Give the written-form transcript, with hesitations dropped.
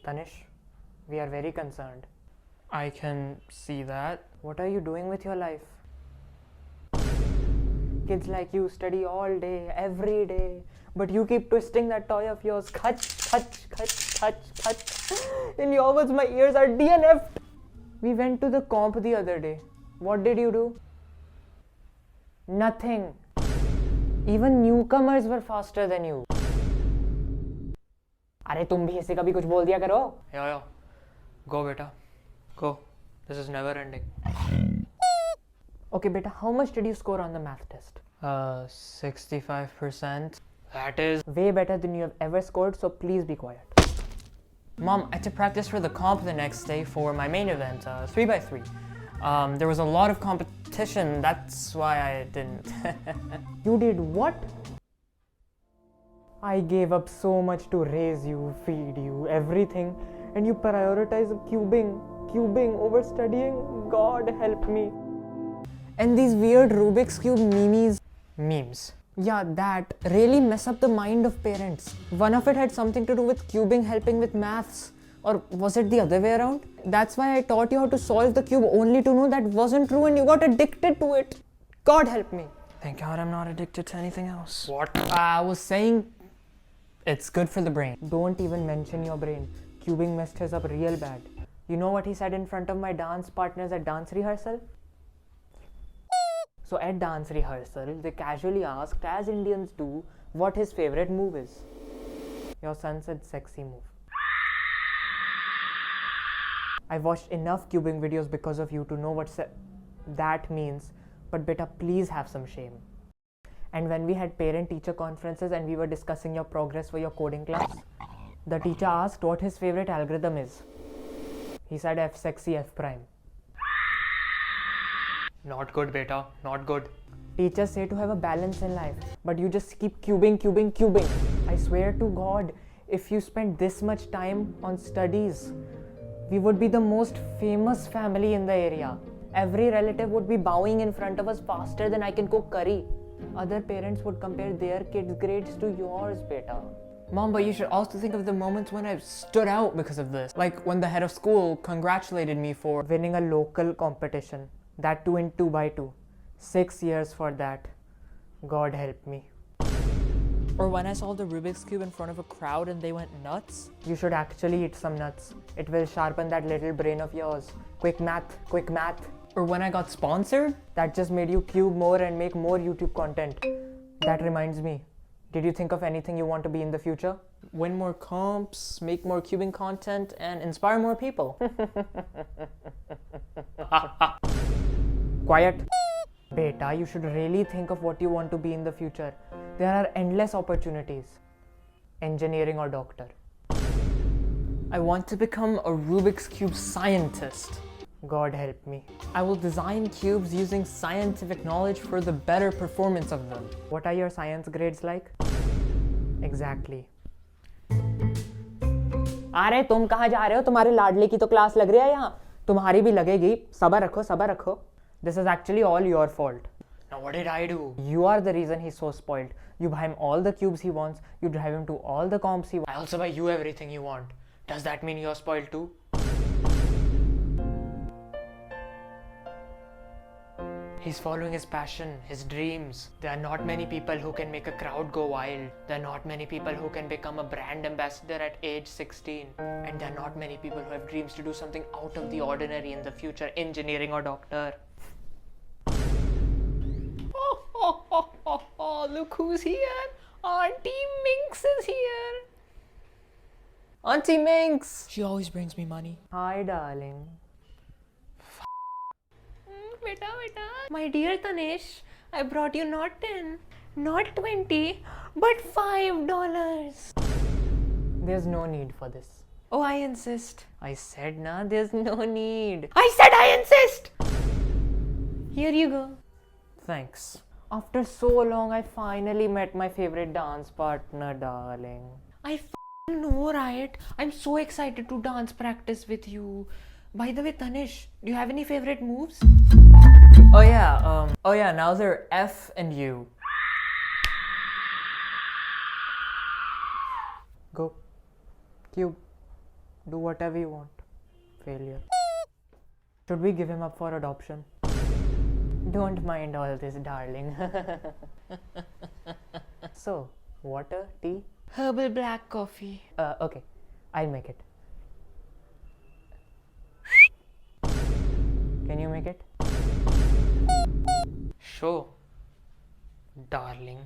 Tanish, we are very concerned. I can see that. What are you doing with your life? Kids like you study all day, every day, but you keep twisting that toy of yours. Khach, khach, khach, khach, khach. In your words, my ears are DNF'd. We went to the comp the other day. What did you do? Nothing. Even newcomers were faster than you. अरे तुम भी ऐसे कभी कुछ बोल दिया करो. Yeah. Go, beta. Go. This is never ending. Okay, beta, how much did you score on the math test? 65%. That is Way better than you have ever scored, so please be quiet. Mom, I had to practice for the comp the next day for my main event, 3x3. There was a lot of competition, that's why I didn't. You did what? I gave up so much to raise you, feed you, everything, and you prioritize cubing over studying. God help me. And these weird Rubik's Cube Memes. yeah, that really mess up the mind of parents. One of it had something to do with cubing helping with maths. Or was it the other way around? That's why I taught you how to solve the cube only to know that wasn't true and you got addicted to it. God help me. Thank God I'm not addicted to anything else. What? I was saying it's good for the brain. Don't even mention your brain. Cubing messed us up real bad. You know what he said in front of my dance partners at dance rehearsal? So at dance rehearsal, they casually asked, as Indians do, what his favorite move is. Your son said sexy move. I watched enough cubing videos because of you to know what that means, but beta, please have some shame. And when we had parent-teacher conferences and we were discussing your progress for your coding class, the teacher asked what his favorite algorithm is. He said F sexy F prime. Not good, beta. Not good. Teachers say to have a balance in life, but you just keep cubing. I swear to God, if you spent this much time on studies, we would be the most famous family in the area. Every relative would be bowing in front of us faster than I can cook curry. Other parents would compare their kids' grades to yours, beta. Mom, but you should also think of the moments when I stood out because of this. Like when the head of school congratulated me for Winning a local competition, that too in 2x2. 6 years for that. God help me. Or when I solved the Rubik's Cube in front of a crowd and they went nuts. You should actually eat some nuts. It will sharpen that little brain of yours. Quick math. Or when I got sponsored. That just made you cube more and make more YouTube content. That reminds me. Did you think of anything you want to be in the future? Win more comps, make more cubing content, and inspire more people. Quiet. Beta, you should really think of what you want to be in the future. There are endless opportunities. Engineering or doctor. I want to become a Rubik's Cube scientist. God help me. I will design cubes using scientific knowledge for the better performance of them. What are your science grades like? Exactly. अरे तुम कहाँ जा रहे हो? तुम्हारे लाडले की तो क्लास लग रही है यहाँ. तुम्हारी भी लगेगी. सबर रखो. This is actually all your fault. Now what did I do? You are the reason he's so spoiled. You buy him all the cubes he wants. You drive him to all the comps he wants. I also buy you everything you want. Does that mean you're spoiled too? He's following his passion, his dreams. There are not many people who can make a crowd go wild. There are not many people who can become a brand ambassador at age 16. And there are not many people who have dreams to do something out of the ordinary in the future, engineering or doctor. Oh, look who's here. Auntie Minx is here. Auntie Minx! She always brings me money. Hi, darling. Beta. My dear Tanish, I brought you not 10, not 20, but $5. There's no need for this. Oh, I insist. I said na, there's no need. I said I insist! Here you go. Thanks. After so long, I finally met my favorite dance partner, darling. I know, right? I'm so excited to dance practice with you. By the way, Tanish, do you have any favorite moves? Oh yeah, now they're F and U. Go. Cube. Do whatever you want. Failure. Should we give him up for adoption? Don't mind all this, darling. So, water, tea? Herbal black coffee. Okay, I'll make it. Can you make it? Sure, darling.